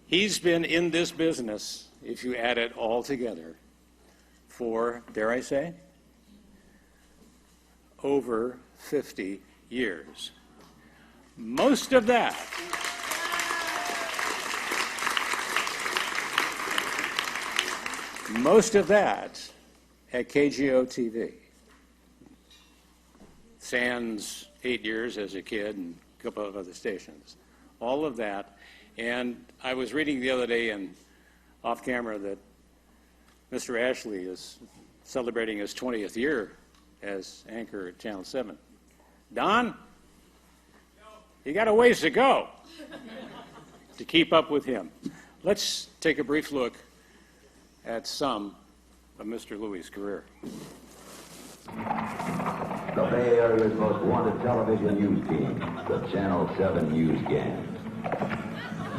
He's been in this business, if you add it all together, for, dare I say, over 50 years. Most of that at KGO TV. Sans 8 years as a kid and a couple of other stations. All of that. And I was reading the other day and off camera that Mr. Ashley is celebrating his 20th year as anchor at Channel 7. Don, you got a ways to go to keep up with him. Let's take a brief look at some of Mr. Louie's career. The Bay Area's most wanted television news team, the Channel 7 News Gang.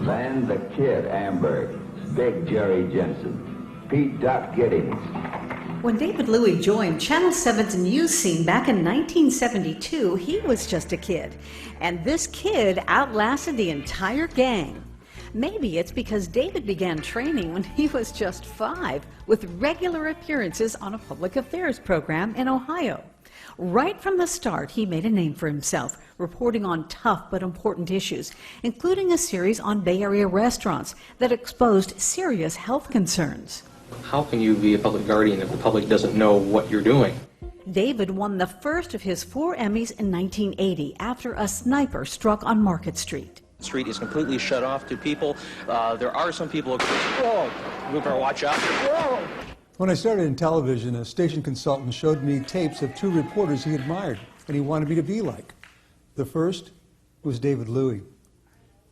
Then the Kid Amberg, Big Jerry Jensen, Pete Doc Giddings. When David Louie joined Channel 7's news scene back in 1972, he was just a kid. And this kid outlasted the entire gang. Maybe it's because David began training when he was just 5, with regular appearances on a public affairs program in Ohio. Right from the start, he made a name for himself, reporting on tough but important issues, including a series on Bay Area restaurants that exposed serious health concerns. How can you be a public guardian if the public doesn't know what you're doing? David won the first of his 4 Emmys in 1980 after a sniper struck on Market Street. The street is completely shut off to people. There are some people who better watch out. When I started in television, a station consultant showed me tapes of 2 reporters he admired and he wanted me to be like. The first was David Louie.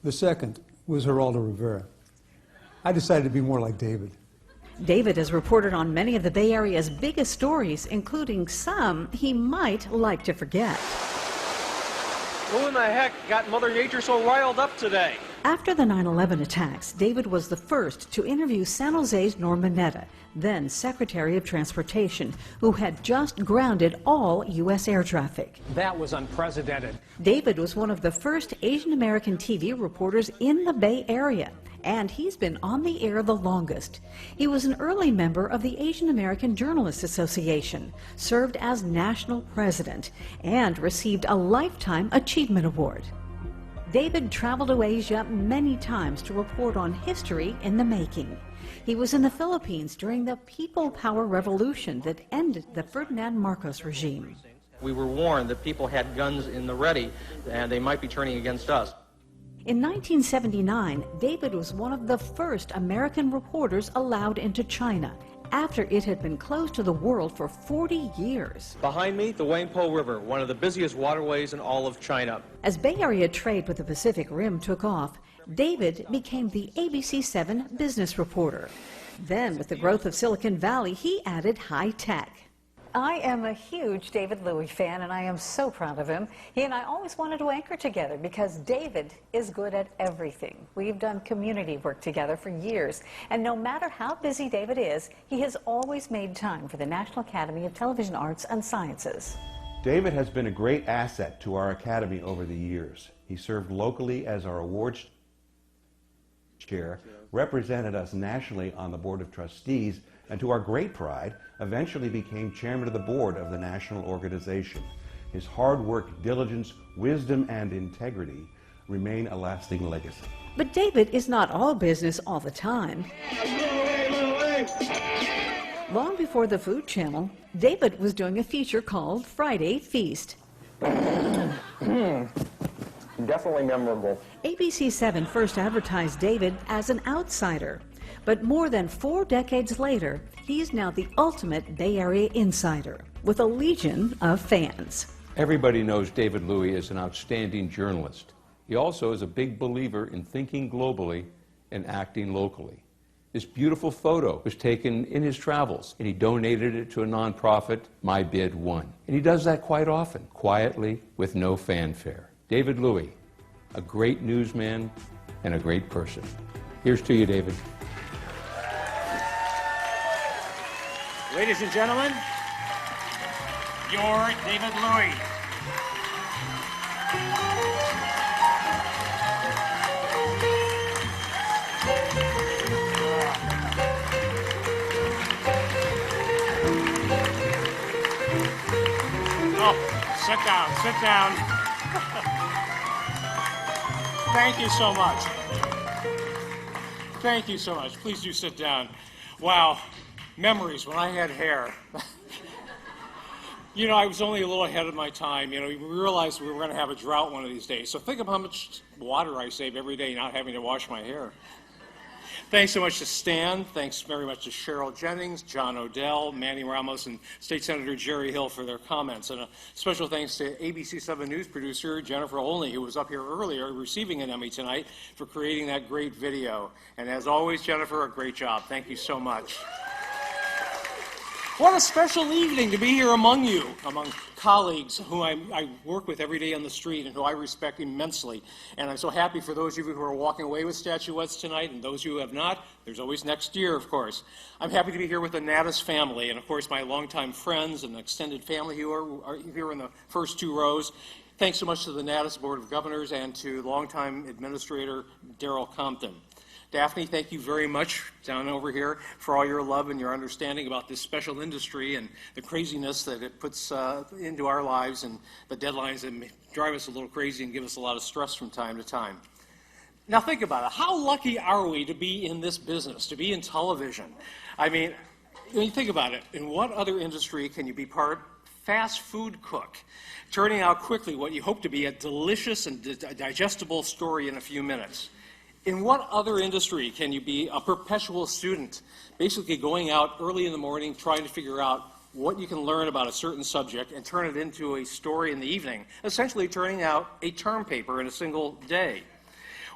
The second was Geraldo Rivera. I decided to be more like David. David has reported on many of the Bay Area's biggest stories, including some he might like to forget. Who in the heck got Mother Nature so riled up today? After the 9/11 attacks, David was the first to interview San Jose's Norman Mineta, then Secretary of Transportation, who had just grounded all U.S. air traffic. That was unprecedented. David was one of the first Asian American TV reporters in the Bay Area, and he's been on the air the longest. He was an early member of the Asian American Journalists Association, served as national president, and received a Lifetime Achievement Award. David traveled to Asia many times to report on history in the making. He was in the Philippines during the People Power Revolution that ended the Ferdinand Marcos regime. We were warned that people had guns in the ready and they might be turning against us. In 1979, David was one of the first American reporters allowed into China, after it had been closed to the world for 40 years. Behind me, the Wangpo River, one of the busiest waterways in all of China. As Bay Area trade with the Pacific Rim took off, David became the ABC 7 business reporter. Then, with the growth of Silicon Valley, he added high tech. I am a huge David Louie fan, and I am so proud of him. He and I always wanted to anchor together because David is good at everything. We've done community work together for years, and no matter how busy David is, he has always made time for the National Academy of Television Arts and Sciences. David has been a great asset to our Academy over the years. He served locally as our awards chair, represented us nationally on the Board of Trustees, and to our great pride, eventually became chairman of the board of the national organization. His hard work, diligence, wisdom, and integrity remain a lasting legacy. But David is not all business all the time. Long before the Food Channel, David was doing a feature called Friday Feast. Definitely memorable. ABC 7 first advertised David as an outsider, but more than 4 decades later, he's now the ultimate Bay Area insider, with a legion of fans. Everybody knows David Louie is an outstanding journalist. He also is a big believer in thinking globally and acting locally. This beautiful photo was taken in his travels, and he donated it to a nonprofit, My Bid Won. And he does that quite often, quietly, with no fanfare. David Louie, a great newsman and a great person. Here's to you, David. Ladies and gentlemen, your David Louie. Sit down, sit down. Thank you so much. Thank you so much. Please do sit down. Wow, memories when I had hair. You know, I was only a little ahead of my time. You know, we realized we were going to have a drought one of these days. So think of how much water I save every day not having to wash my hair. Thanks so much to Stan. Thanks very much to Cheryl Jennings, John Odell, Manny Ramos, and State Senator Jerry Hill for their comments. And a special thanks to ABC 7 News producer Jennifer Olney, who was up here earlier receiving an Emmy tonight for creating that great video. And as always, Jennifer, a great job. Thank you so much. What a special evening to be here among you, among colleagues who I work with every day on the street and who I respect immensely. And I'm so happy for those of you who are walking away with statuettes tonight, and those who have not, there's always next year, of course. I'm happy to be here with the Natus family, and of course my longtime friends and extended family who are here in the first two rows. Thanks so much to the Natus Board of Governors and to longtime Administrator Darrell Compton. Daphne, thank you very much down over here for all your love and your understanding about this special industry and the craziness that it puts into our lives and the deadlines that drive us a little crazy and give us a lot of stress from time to time. Now think about it. How lucky are we to be in this business, to be in television? I mean, when you think about it, in what other industry can you be part fast food cook, turning out quickly what you hope to be a delicious and digestible story in a few minutes? In what other industry can you be a perpetual student, basically going out early in the morning trying to figure out what you can learn about a certain subject and turn it into a story in the evening, essentially turning out a term paper in a single day?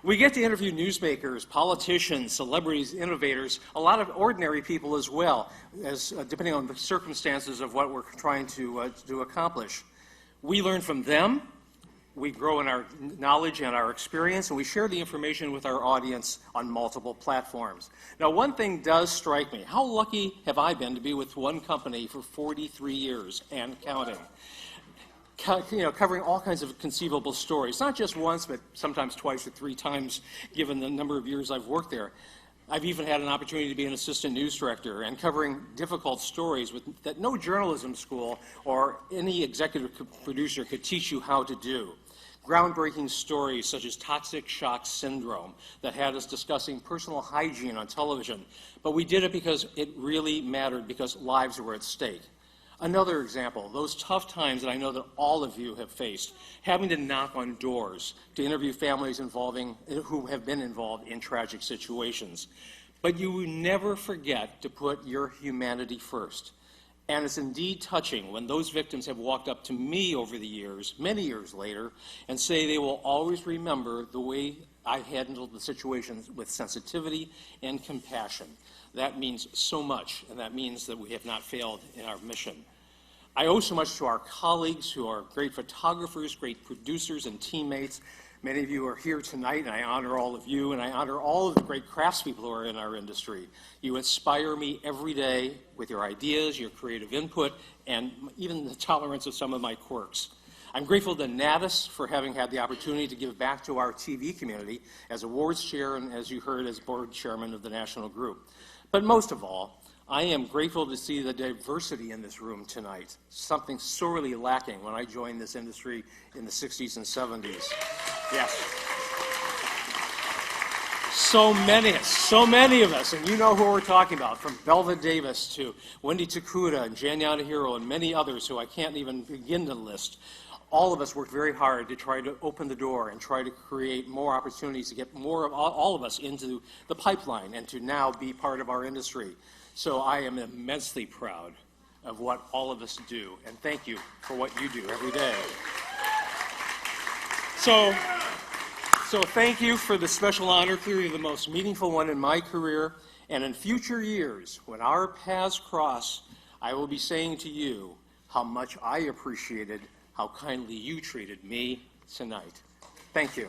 We get to interview newsmakers, politicians, celebrities, innovators, a lot of ordinary people as well, as depending on the circumstances of what we're trying to accomplish. We learn from them. We grow in our knowledge and our experience, and we share the information with our audience on multiple platforms. Now, one thing does strike me. How lucky have I been to be with one company for 43 years and counting? Covering all kinds of conceivable stories, not just once, but sometimes twice or three times, given the number of years I've worked there. I've even had an opportunity to be an assistant news director and covering difficult stories that no journalism school or any executive producer could teach you how to do. Groundbreaking stories such as toxic shock syndrome that had us discussing personal hygiene on television, but we did it because it really mattered, because lives were at stake. Another example, those tough times that I know that all of you have faced, having to knock on doors to interview families who have been involved in tragic situations. But you will never forget to put your humanity first. And it's indeed touching when those victims have walked up to me over the years, many years later, and say they will always remember the way I handled the situations with sensitivity and compassion. That means so much, and that means that we have not failed in our mission. I owe so much to our colleagues who are great photographers, great producers, and teammates. Many of you are here tonight, and I honor all of you, and I honor all of the great craftspeople who are in our industry. You inspire me every day with your ideas, your creative input, and even the tolerance of some of my quirks. I'm grateful to Natus for having had the opportunity to give back to our TV community as awards chair and, as you heard, as board chairman of the national group. But most of all, I am grateful to see the diversity in this room tonight, something sorely lacking when I joined this industry in the 60s and 70s. Yes. So many of us, and you know who we're talking about, from Belva Davis to Wendy Takuda and Jan Yanahiro and many others who I can't even begin to list. All of us worked very hard to try to open the door and try to create more opportunities to get more of all of us into the pipeline and to now be part of our industry. So I am immensely proud of what all of us do, and thank you for what you do every day. So thank you for the special honor, clearly the most meaningful one in my career, and in future years, when our paths cross, I will be saying to you how much I appreciated how kindly you treated me tonight. Thank you.